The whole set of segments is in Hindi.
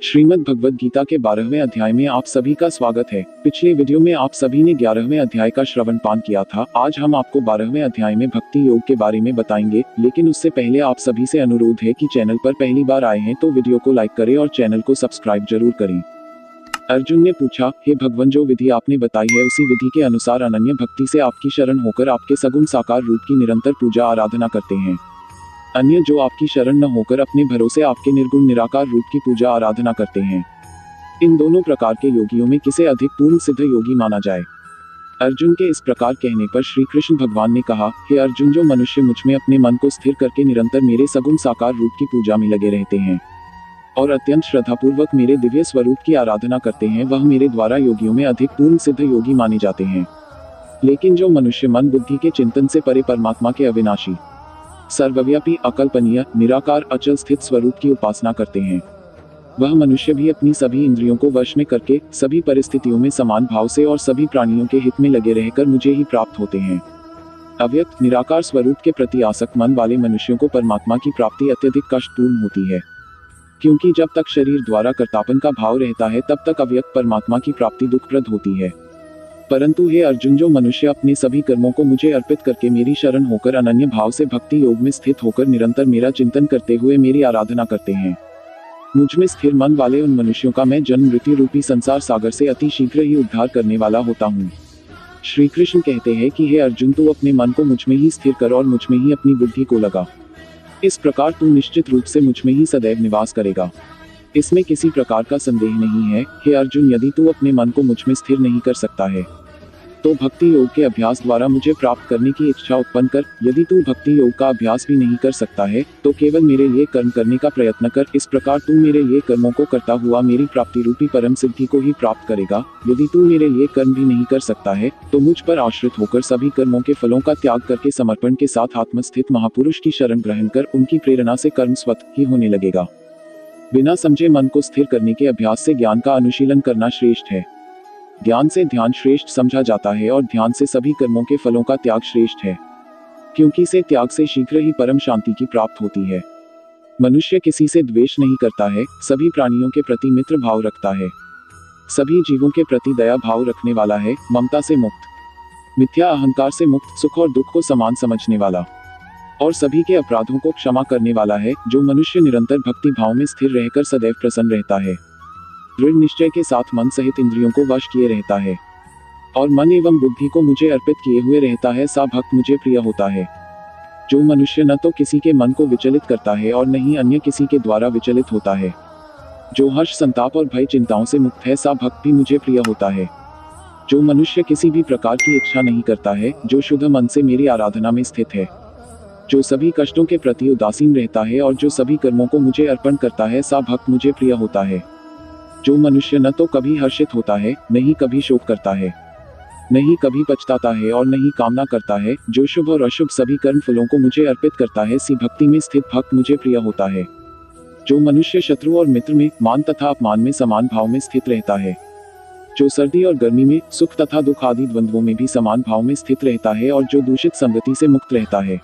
श्रीमद् भगवद गीता के 12वें अध्याय में आप सभी का स्वागत है। पिछले वीडियो में आप सभी ने 11वें अध्याय का श्रवण पान किया था। आज हम आपको 12वें अध्याय में भक्ति योग के बारे में बताएंगे, लेकिन उससे पहले आप सभी से अनुरोध है कि चैनल पर पहली बार आए हैं तो वीडियो को लाइक करें और चैनल को सब्सक्राइब जरूर करें। अर्जुन ने पूछा, हे भगवान, जो विधि आपने बताई है उसी विधि के अनुसार अनन्य भक्ति से आपकी शरण होकर आपके सगुण साकार रूप की निरंतर पूजा आराधना करते हैं। अन्य जो आपकी शरण न होकर अपने भरोसे आपके निर्गुण निराकार रूप की पूजा आराधना करते हैं। इन दोनों प्रकार के योगियों में किसे अधिक पूर्ण सिद्ध योगी माना जाए? अर्जुन के इस प्रकार कहने पर श्री कृष्ण भगवान ने कहा, हे अर्जुन, जो मनुष्य मुझ में अपने मन को स्थिर करके निरंतर मेरे सगुण साकार रूप की पूजा में लगे रहते हैं और अत्यंत श्रद्धापूर्वक मेरे दिव्य स्वरूप की आराधना करते हैं, वह मेरे द्वारा योगियों में अधिक पूर्ण सिद्ध योगी माने जाते हैं। लेकिन जो मनुष्य मन बुद्धि के चिंतन से परे परमात्मा के अविनाशी, सर्वव्यापी, अकल्पनीय, निराकार, अचल स्थित स्वरूप की उपासना करते हैं, वह मनुष्य भी अपनी सभी इंद्रियों को वश में करके सभी परिस्थितियों में समान भाव से और सभी प्राणियों के हित में लगे रहकर मुझे ही प्राप्त होते हैं। अव्यक्त निराकार स्वरूप के प्रति आसक्त मन वाले मनुष्यों को परमात्मा की प्राप्ति अत्यधिक कष्टपूर्ण होती है, क्योंकि जब तक शरीर द्वारा कर्तापन का भाव रहता है तब तक अव्यक्त परमात्मा की प्राप्ति दुखप्रद होती है। परंतु हे अर्जुन, जो मनुष्य अपने सभी कर्मों को मुझे अर्पित करके मेरी शरण होकर अनन्य भाव से भक्ति योग में स्थित होकर निरंतर मेरा चिंतन करते हुए मेरी आराधना करते हैं, मुझ में स्थिर मन वाले उन मनुष्यों का मैं जन्म मृत्यु रूपी संसार सागर से अति शीघ्र ही उद्धार करने वाला होता हूँ। श्री कृष्ण कहते हैं कि हे अर्जुन, तू अपने मन को मुझ में ही स्थिर कर और मुझ में ही अपनी बुद्धि को लगा। इस प्रकार तू निश्चित रूप से मुझ में ही सदैव निवास करेगा, इसमें किसी प्रकार का संदेह नहीं है। हे अर्जुन, यदि तू अपने मन को मुझ में स्थिर नहीं कर सकता है तो भक्ति योग के अभ्यास द्वारा मुझे प्राप्त करने की इच्छा उत्पन्न कर। यदि तू भक्ति योग का अभ्यास भी नहीं कर सकता है तो केवल मेरे लिए कर्म करने का प्रयत्न कर। इस प्रकार तू मेरे लिए कर्मों को करता हुआ मेरी प्राप्ति रूपी परम सिद्धि को ही प्राप्त करेगा। यदि तू मेरे लिए कर्म भी नहीं कर सकता है तो मुझ पर आश्रित होकर सभी कर्मों के फलों का त्याग करके समर्पण के साथ आत्मस्थित महापुरुष की शरण ग्रहण कर उनकी प्रेरणा से कर्म स्वतः ही होने लगेगा। बिना समझे मन को स्थिर करने के अभ्यास से ज्ञान का अनुशीलन करना श्रेष्ठ है। ज्ञान से ध्यान श्रेष्ठ समझा जाता है और ध्यान से सभी कर्मों के फलों का त्याग श्रेष्ठ है, क्योंकि से त्याग से शीघ्र ही परम शांति की प्राप्त होती है। मनुष्य किसी से द्वेष नहीं करता है, सभी प्राणियों के प्रति मित्र भाव रखता है, सभी जीवों के प्रति दया भाव रखने वाला है, ममता से मुक्त, मिथ्या अहंकार से मुक्त, सुख और दुख को समान समझने वाला और सभी के अपराधों को क्षमा करने वाला है। जो मनुष्य निरंतर भक्ति भाव में स्थिर रहकर सदैव प्रसन्न रहता है, दृढ़ निश्चय के साथ मन सहित इंद्रियों को वश किए रहता है और मन एवं बुद्धि को मुझे अर्पित किए हुए रहता है, सा भक्त मुझे प्रिय होता है। जो मनुष्य न तो किसी के मन को विचलित करता है और न ही अन्य किसी के द्वारा विचलित होता है, जो हर्ष संताप और भय चिंताओं से मुक्त है, सा भक्त भी मुझे प्रिय होता है। जो मनुष्य किसी भी प्रकार की इच्छा नहीं करता है, जो शुद्ध मन से मेरी आराधना में स्थित है, जो सभी कष्टों के प्रति उदासीन रहता है और जो सभी कर्मों को मुझे अर्पण करता है, सा भक्त मुझे प्रिय होता है। जो मनुष्य न तो कभी हर्षित होता है, न ही कभी शोक करता है, न ही कभी पछताता है और न ही कामना करता है, जो शुभ और अशुभ सभी कर्म फलों को मुझे अर्पित करता है, सी भक्ति में स्थित भक्त मुझे प्रिय होता है। जो मनुष्य शत्रु और मित्र में, मान तथा अपमान में समान भाव में स्थित रहता है, जो सर्दी और गर्मी में, सुख तथा दुख आदि द्वंद्वों में भी समान भाव में स्थित रहता है और जो दूषित संगति से मुक्त रहता है,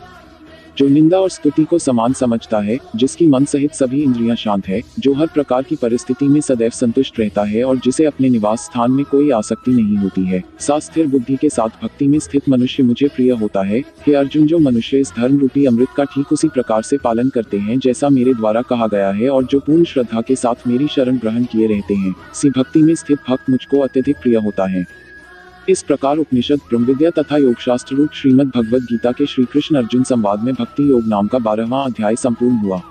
जो निंदा और स्तुति को समान समझता है, जिसकी मन सहित सभी इंद्रियां शांत है, जो हर प्रकार की परिस्थिति में सदैव संतुष्ट रहता है और जिसे अपने निवास स्थान में कोई आसक्ति नहीं होती है, सा स्थिर बुद्धि के साथ भक्ति में स्थित मनुष्य मुझे प्रिय होता है। हे अर्जुन, जो मनुष्य इस धर्म रूपी अमृत का ठीक उसी प्रकार से पालन करते हैं जैसा मेरे द्वारा कहा गया है और जो पूर्ण श्रद्धा के साथ मेरी शरण ग्रहण किए रहते हैं, सी भक्ति में स्थित भक्त मुझको अत्यधिक प्रिय होता है। इस प्रकार उपनिषद, ब्रह्मविद्या तथा योगशास्त्र रूप श्रीमद् भगवद गीता के श्री कृष्ण अर्जुन संवाद में भक्ति योग नाम का 12वां अध्याय संपूर्ण हुआ।